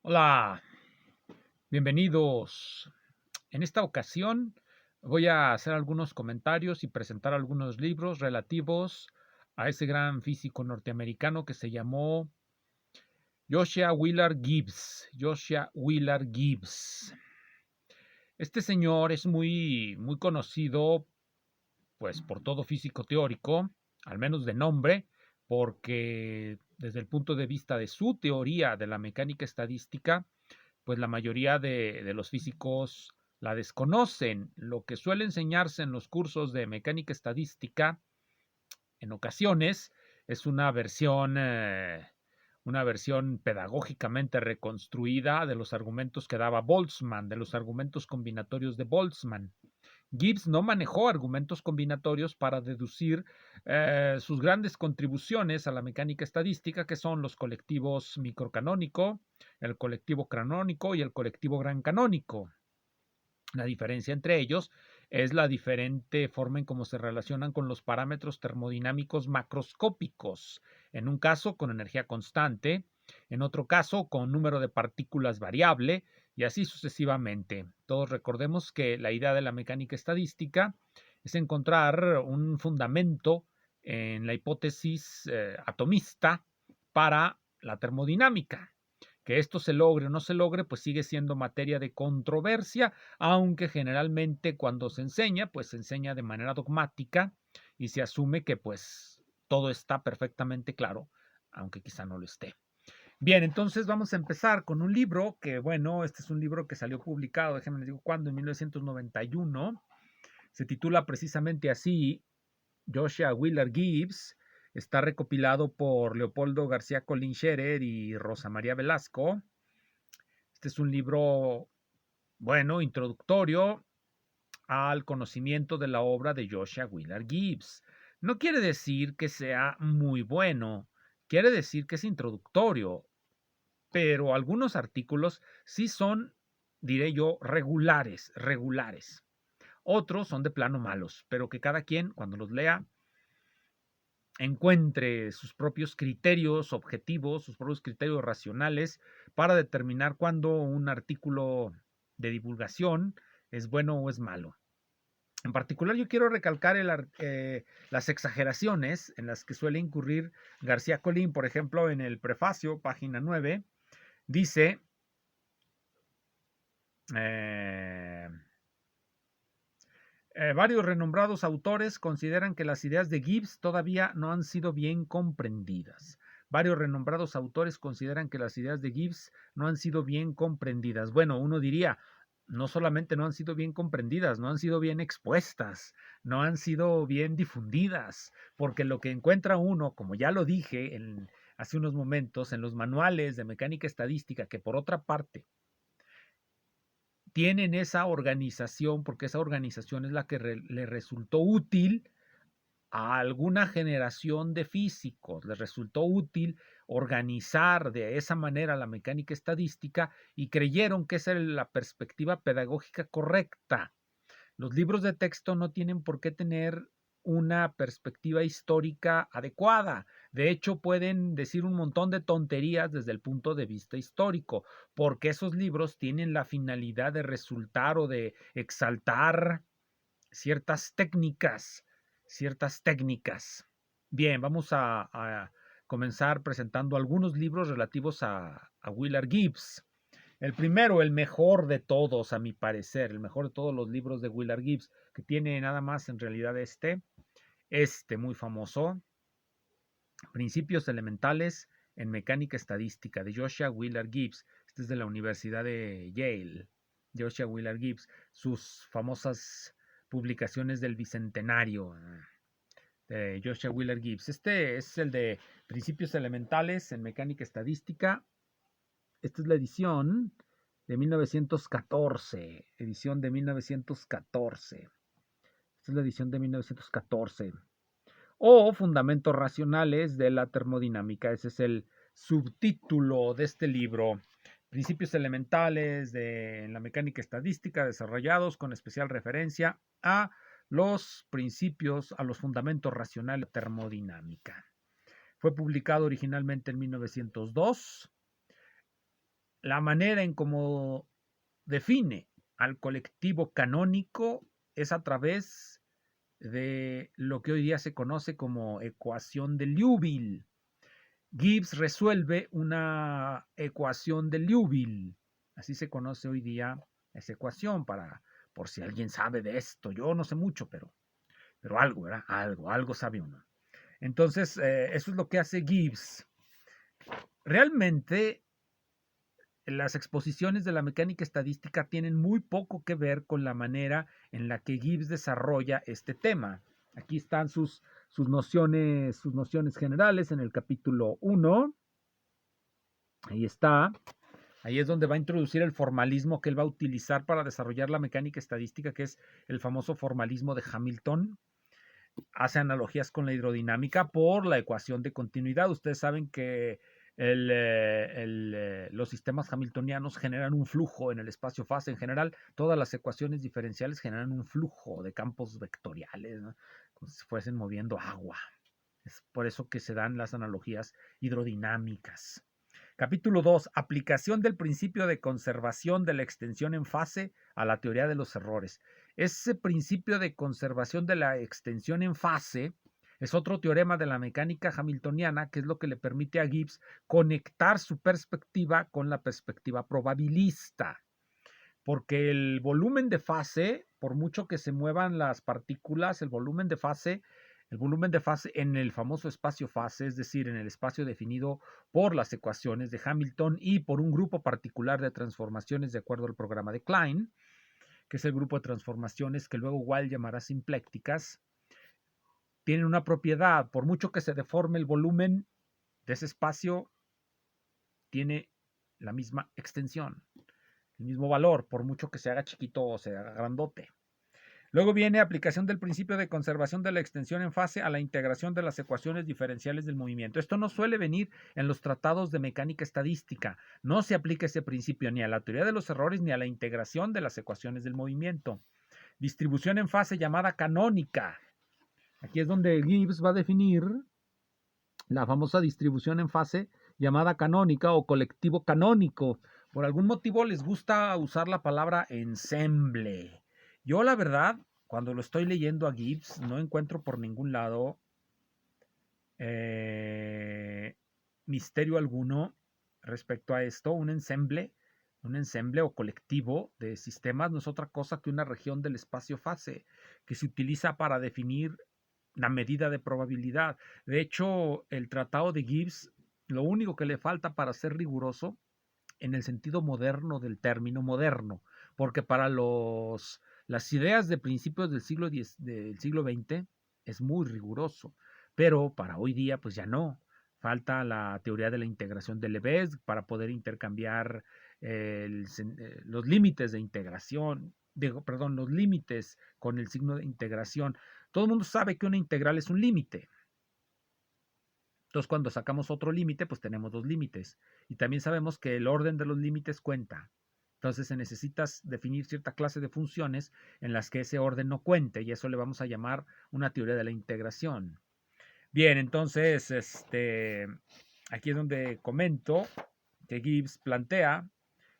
Hola, bienvenidos. En esta ocasión voy a hacer algunos comentarios y presentar algunos libros relativos a ese gran físico norteamericano que se llamó Joshua Willard Gibbs. Joshua Willard Gibbs. Este señor es muy conocido, pues, por todo físico teórico, al menos de nombre, porque desde el punto de vista de su teoría de la mecánica estadística, pues la mayoría de los físicos la desconocen. Lo que suele enseñarse en los cursos de mecánica estadística, en ocasiones, es una versión pedagógicamente reconstruida de los argumentos que daba Boltzmann, de los argumentos combinatorios de Boltzmann. Gibbs no manejó argumentos combinatorios para deducir sus grandes contribuciones a la mecánica estadística, que son los colectivos microcanónico, el colectivo canónico y el colectivo gran canónico. La diferencia entre ellos es la diferente forma en cómo se relacionan con los parámetros termodinámicos macroscópicos, en un caso con energía constante, en otro caso con número de partículas variable y así sucesivamente. Todos recordemos que la idea de la mecánica estadística es encontrar un fundamento en la hipótesis atomista para la termodinámica. Que esto se logre o no se logre, pues sigue siendo materia de controversia, aunque generalmente cuando se enseña, pues se enseña de manera dogmática y se asume que pues todo está perfectamente claro, aunque quizá no lo esté. Bien, entonces vamos a empezar con un libro que, bueno, este es un libro que salió publicado, déjenme les digo cuándo, en 1991. Se titula precisamente así, Joshua Willard Gibbs. Está recopilado por Leopoldo García Colín Scherer y Rosa María Velasco. Este es un libro, bueno, introductorio al conocimiento de la obra de Joshua Willard Gibbs. No quiere decir que sea muy bueno, quiere decir que es introductorio, pero algunos artículos sí son, diré yo, regulares. Otros son de plano malos, pero que cada quien, cuando los lea, encuentre sus propios criterios objetivos, sus propios criterios racionales para determinar cuándo un artículo de divulgación es bueno o es malo. En particular, yo quiero recalcar las exageraciones en las que suele incurrir García Colín. Por ejemplo, en el prefacio, página 9, dice, eh, varios renombrados autores consideran que las ideas de Gibbs todavía no han sido bien comprendidas. Varios renombrados autores consideran que las ideas de Gibbs no han sido bien comprendidas. Bueno, uno diría, no solamente no han sido bien comprendidas, no han sido bien expuestas, no han sido bien difundidas, porque lo que encuentra uno, como ya lo dije hace unos momentos, en los manuales de mecánica estadística, que por otra parte tienen esa organización, porque esa organización es la que le resultó útil a alguna generación de físicos, les resultó útil organizar de esa manera la mecánica estadística y creyeron que esa era la perspectiva pedagógica correcta. Los libros de texto no tienen por qué tener una perspectiva histórica adecuada. De hecho, pueden decir un montón de tonterías desde el punto de vista histórico, porque esos libros tienen la finalidad de resultar o de exaltar ciertas técnicas, ciertas técnicas. Bien, vamos a comenzar presentando algunos libros relativos a Willard Gibbs. El primero, el mejor de todos, a mi parecer, el mejor de todos los libros de Willard Gibbs, que tiene nada más en realidad este muy famoso, Principios Elementales en Mecánica Estadística, de Joshua Willard Gibbs. Este es de la Universidad de Yale, Joshua Willard Gibbs. Sus famosas publicaciones del Bicentenario de Joshua Willard Gibbs. Este es el de Principios Elementales en Mecánica Estadística. Esta es la edición de 1914, edición de 1914. Esta es la edición de 1914. O Fundamentos Racionales de la Termodinámica. Ese es el subtítulo de este libro. Principios elementales de la mecánica estadística desarrollados con especial referencia a los principios, a los fundamentos racionales de la termodinámica. Fue publicado originalmente en 1902. la manera en cómo define al colectivo canónico es a través de lo que hoy día se conoce como ecuación de Liouville. Gibbs resuelve una ecuación de Liouville. Así se conoce hoy día esa ecuación, por si alguien sabe de esto. Yo no sé mucho, pero algo, ¿verdad? Algo sabe uno. Entonces, eso es lo que hace Gibbs. Realmente, las exposiciones de la mecánica estadística tienen muy poco que ver con la manera en la que Gibbs desarrolla este tema. Aquí están sus nociones generales en el capítulo 1. Ahí está. Ahí es donde va a introducir el formalismo que él va a utilizar para desarrollar la mecánica estadística, que es el famoso formalismo de Hamilton. Hace analogías con la hidrodinámica por la ecuación de continuidad. Ustedes saben que los sistemas hamiltonianos generan un flujo en el espacio-fase. En general, todas las ecuaciones diferenciales generan un flujo de campos vectoriales, ¿no? Como si fuesen moviendo agua. Es por eso que se dan las analogías hidrodinámicas. Capítulo 2. Aplicación del principio de conservación de la extensión en fase a la teoría de los errores. Ese principio de conservación de la extensión en fase es otro teorema de la mecánica hamiltoniana, que es lo que le permite a Gibbs conectar su perspectiva con la perspectiva probabilista. Porque el volumen de fase, por mucho que se muevan las partículas, el volumen de fase en el famoso espacio-fase, es decir, en el espacio definido por las ecuaciones de Hamilton y por un grupo particular de transformaciones de acuerdo al programa de Klein, que es el grupo de transformaciones que luego Weyl llamará simplécticas, tienen una propiedad. Por mucho que se deforme el volumen de ese espacio, tiene la misma extensión, el mismo valor, por mucho que se haga chiquito o se haga grandote. Luego viene aplicación del principio de conservación de la extensión en fase a la integración de las ecuaciones diferenciales del movimiento. Esto no suele venir en los tratados de mecánica estadística. No se aplica ese principio ni a la teoría de los errores ni a la integración de las ecuaciones del movimiento. Distribución en fase llamada canónica. Aquí es donde Gibbs va a definir la famosa distribución en fase llamada canónica o colectivo canónico. Por algún motivo les gusta usar la palabra ensemble. Yo, la verdad, cuando lo estoy leyendo a Gibbs, no encuentro por ningún lado misterio alguno respecto a esto. Un ensemble o colectivo de sistemas no es otra cosa que una región del espacio-fase que se utiliza para definir la medida de probabilidad. De hecho, el tratado de Gibbs, lo único que le falta para ser riguroso en el sentido moderno del término moderno, porque para las ideas de principios del siglo XX es muy riguroso, pero para hoy día pues ya no. Falta la teoría de la integración de Lebesgue para poder intercambiar los límites de integración, los límites con el signo de integración. Todo el mundo sabe que una integral es un límite. Entonces, cuando sacamos otro límite, pues tenemos dos límites. Y también sabemos que el orden de los límites cuenta. Entonces, se necesita definir cierta clase de funciones en las que ese orden no cuente, y eso le vamos a llamar una teoría de la integración. Bien, entonces, aquí es donde comento que Gibbs plantea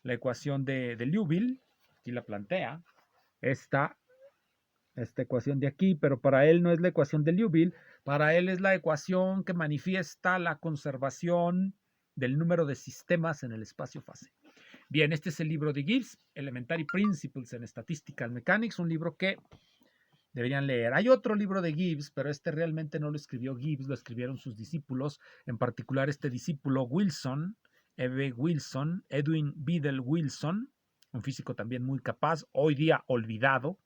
la ecuación de Liouville. Aquí la plantea. Esta ecuación de aquí, pero para él no es la ecuación de Liouville, para él es la ecuación que manifiesta la conservación del número de sistemas en el espacio-fase. Bien, este es el libro de Gibbs, Elementary Principles in Statistical Mechanics, un libro que deberían leer. Hay otro libro de Gibbs, pero este realmente no lo escribió Gibbs, lo escribieron sus discípulos, en particular este discípulo Wilson, Edwin Biddle Wilson, un físico también muy capaz, hoy día olvidado,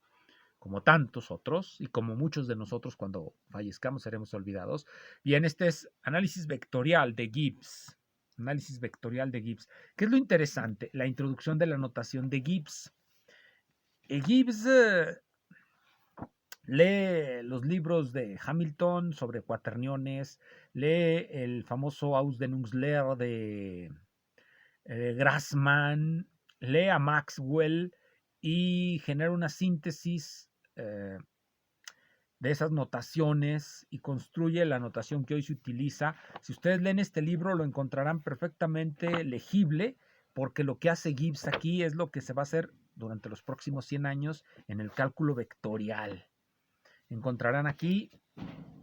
como tantos otros, y como muchos de nosotros cuando fallezcamos seremos olvidados. Bien, este es análisis vectorial de Gibbs. Análisis vectorial de Gibbs. ¿Qué es lo interesante? La introducción de la notación de Gibbs. Gibbs lee los libros de Hamilton sobre cuaterniones, lee el famoso Ausdehnungslehre de Grassmann, lee a Maxwell y genera una síntesis de esas notaciones y construye la notación que hoy se utiliza. Si ustedes leen este libro lo encontrarán perfectamente legible porque lo que hace Gibbs aquí es lo que se va a hacer durante los próximos 100 años en el cálculo vectorial. Encontrarán aquí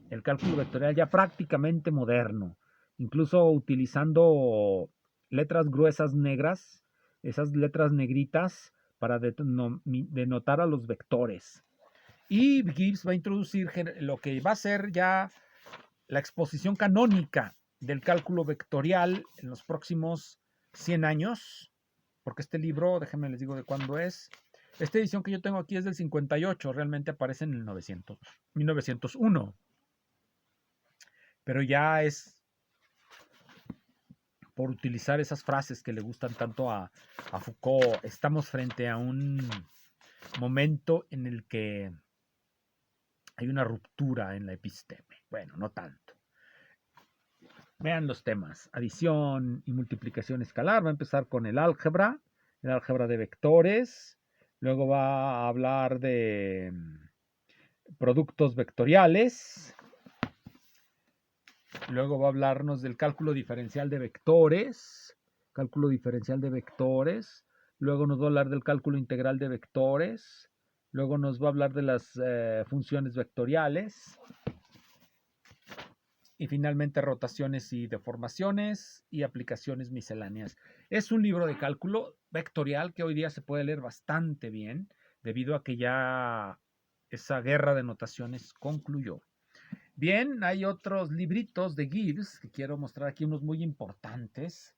el cálculo vectorial ya prácticamente moderno, incluso utilizando letras gruesas negras, esas letras negritas para denotar a los vectores. Y Gibbs va a introducir lo que va a ser ya la exposición canónica del cálculo vectorial en los próximos 100 años, porque este libro, déjenme les digo de cuándo es. Esta edición que yo tengo aquí es del 58, realmente aparece en el 1901, pero ya es por utilizar esas frases que le gustan tanto a Foucault. Estamos frente a un momento en el que hay una ruptura en la episteme. Bueno, no tanto. Vean los temas. Adición y multiplicación escalar. Va a empezar con el álgebra de vectores. Luego va a hablar de productos vectoriales. Luego va a hablarnos del cálculo diferencial de vectores. Luego nos va a hablar del cálculo integral de vectores. Luego nos va a hablar de las funciones vectoriales. Y finalmente rotaciones y deformaciones y aplicaciones misceláneas. Es un libro de cálculo vectorial que hoy día se puede leer bastante bien, debido a que ya esa guerra de notaciones concluyó. Bien, hay otros libritos de Gibbs que quiero mostrar aquí, unos muy importantes.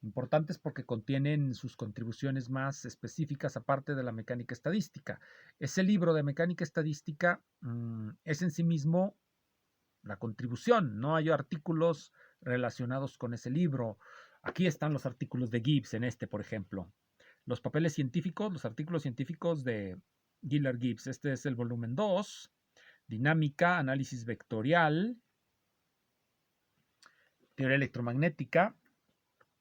Importantes porque contienen sus contribuciones más específicas aparte de la mecánica estadística. Ese libro de mecánica estadística es en sí mismo la contribución, no hay artículos relacionados con ese libro. Aquí están los artículos de Gibbs en este, por ejemplo. Los papeles científicos, los artículos científicos de Gillard Gibbs. Este es el volumen 2, dinámica, análisis vectorial, teoría electromagnética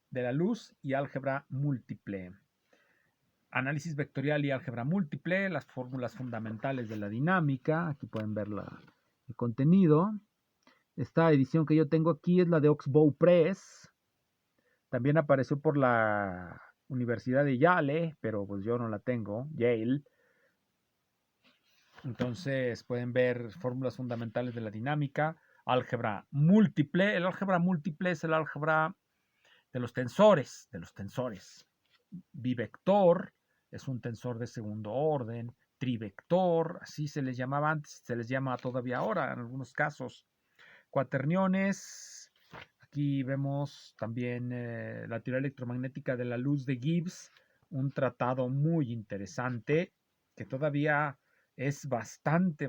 de la luz y álgebra múltiple. Análisis vectorial y álgebra múltiple, las fórmulas fundamentales de la dinámica. Aquí pueden ver el contenido. Esta edición que yo tengo aquí es la de Oxbow Press. También apareció por la Universidad de Yale, pero pues yo no la tengo, Yale. Entonces pueden ver fórmulas fundamentales de la dinámica, álgebra múltiple. El álgebra múltiple es el álgebra de los tensores, Bivector es un tensor de segundo orden, trivector, así se les llamaba antes, se les llama todavía ahora en algunos casos. Cuaterniones. Aquí vemos también la teoría electromagnética de la luz de Gibbs, un tratado muy interesante que todavía es bastante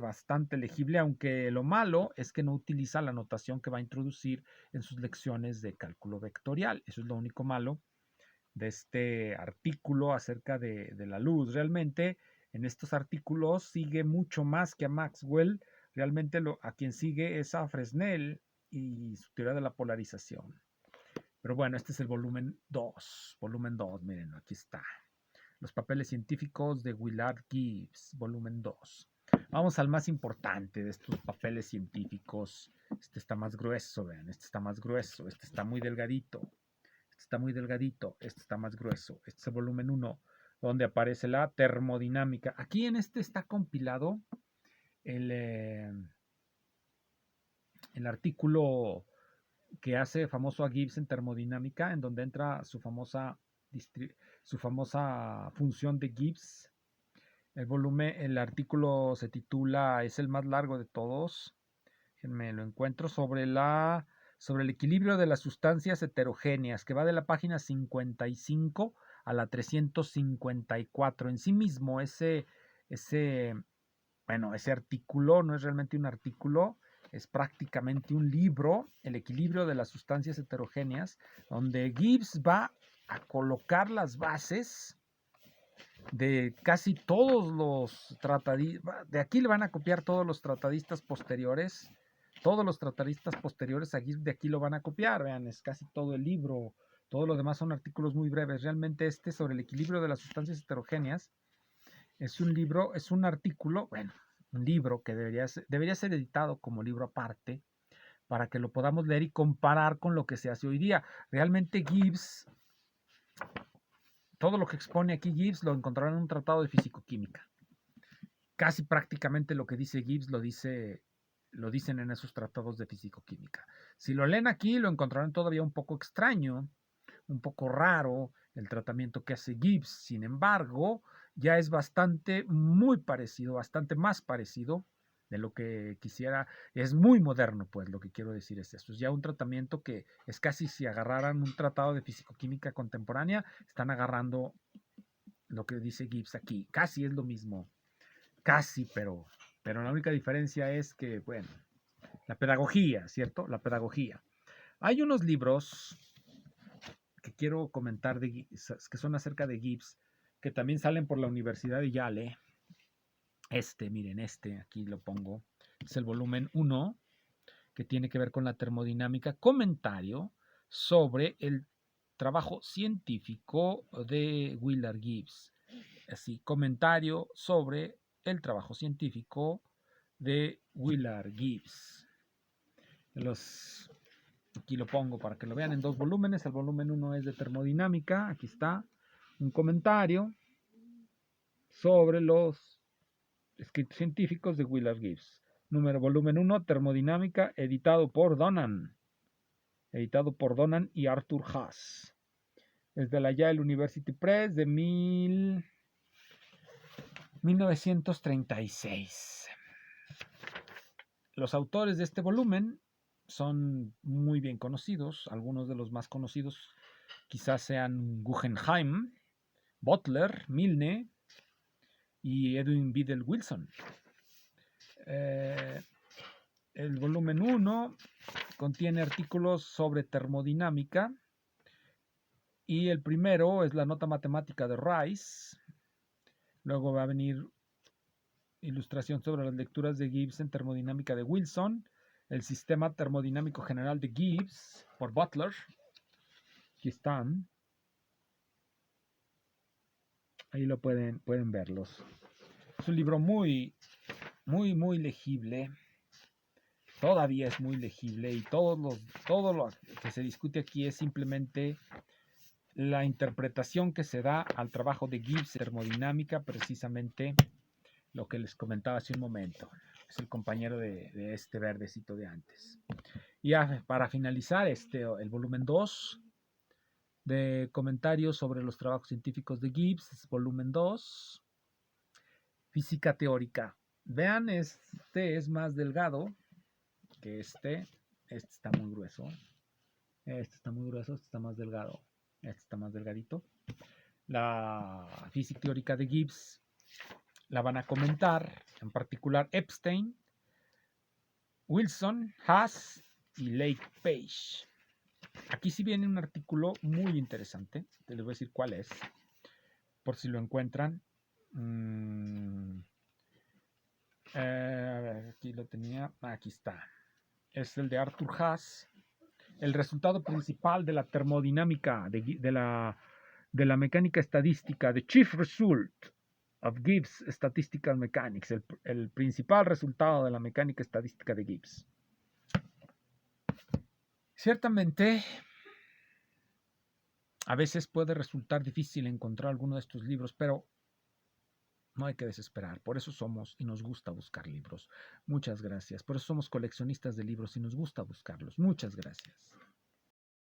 legible, aunque lo malo es que no utiliza la notación que va a introducir en sus lecciones de cálculo vectorial. Eso es lo único malo de este artículo acerca de la luz. Realmente en estos artículos sigue mucho más que a Maxwell. Realmente a quien sigue es a Fresnel y su teoría de la polarización. Pero bueno, este es el volumen 2. Volumen 2, miren, aquí está. Los papeles científicos de Willard Gibbs, volumen 2. Vamos al más importante de estos papeles científicos. Este está más grueso, vean, este está más grueso, este está muy delgadito. Este está muy delgadito, este está más grueso. Este es el volumen 1, donde aparece la termodinámica. Aquí en este está compilado el artículo que hace famoso a Gibbs en termodinámica, en donde entra su famosa función de Gibbs. El artículo se titula, es el más largo de todos, déjenme lo encuentro, sobre el equilibrio de las sustancias heterogéneas, que va de la página 55 a la 354. En sí mismo, ese artículo no es realmente un artículo, es prácticamente un libro, El equilibrio de las sustancias heterogéneas, donde Gibbs va a colocar las bases de casi todos los tratadistas. De aquí le van a copiar todos los tratadistas posteriores. Todos los tratadistas posteriores aquí, de aquí lo van a copiar. Vean, es casi todo el libro. Todo lo demás son artículos muy breves. Realmente este sobre el equilibrio de las sustancias heterogéneas es un libro, es un artículo, bueno, un libro que debería ser editado como libro aparte para que lo podamos leer y comparar con lo que se hace hoy día. Realmente Gibbs todo lo que expone aquí Gibbs lo encontrarán en un tratado de físico-química. Casi prácticamente lo que dice Gibbs lo dicen en esos tratados de físico-química. Si lo leen aquí, lo encontrarán todavía un poco extraño, un poco raro el tratamiento que hace Gibbs. Sin embargo, ya es muy parecido, bastante más parecido de lo que quisiera. Es muy moderno, pues lo que quiero decir es esto. Es ya un tratamiento que es casi si agarraran un tratado de físico-química contemporánea, están agarrando lo que dice Gibbs aquí. Casi es lo mismo. Casi, pero la única diferencia es que, bueno, la pedagogía, ¿cierto? La pedagogía. Hay unos libros que quiero comentar que son acerca de Gibbs, que también salen por la Universidad de Yale. Miren, aquí lo pongo. Es el volumen 1, que tiene que ver con la termodinámica. Comentario sobre el trabajo científico de Willard Gibbs. Así, comentario sobre el trabajo científico de Willard Gibbs. Aquí lo pongo para que lo vean en 2 volúmenes. El volumen 1 es de termodinámica. Aquí está un comentario sobre los escritos científicos de Willard Gibbs. Volumen 1, termodinámica, editado por Donan y Arthur Haas. Es de la Yale University Press de 1936. Los autores de este volumen son muy bien conocidos. Algunos de los más conocidos quizás sean Guggenheim, Butler, Milne y Edwin Biddle Wilson. El volumen 1 contiene artículos sobre termodinámica y el primero es la nota matemática de Rice. Luego va a venir ilustración sobre las lecturas de Gibbs en termodinámica de Wilson, el sistema termodinámico general de Gibbs por Butler. Aquí están. Ahí lo pueden verlos. Es un libro muy legible. Todavía es muy legible y todo lo que se discute aquí es simplemente la interpretación que se da al trabajo de Gibbs en termodinámica, precisamente lo que les comentaba hace un momento. Es el compañero de este verdecito de antes. Y para finalizar, el volumen 2 de comentarios sobre los trabajos científicos de Gibbs, es volumen 2, física teórica. Vean, este es más delgado que este está muy grueso, este está muy grueso, este está más delgado, este está más delgadito. La física teórica de Gibbs la van a comentar, en particular Epstein, Wilson, Haas y Lake Page. Aquí sí viene un artículo muy interesante, te les voy a decir cuál es, por si lo encuentran. A ver, aquí lo tenía, aquí está. Es el de Arthur Haas. El resultado principal de la termodinámica, de la mecánica estadística, the chief result of Gibbs Statistical Mechanics, el principal resultado de la mecánica estadística de Gibbs. Ciertamente, a veces puede resultar difícil encontrar alguno de estos libros, pero no hay que desesperar. Por eso somos y nos gusta buscar libros. Muchas gracias. Por eso somos coleccionistas de libros y nos gusta buscarlos. Muchas gracias.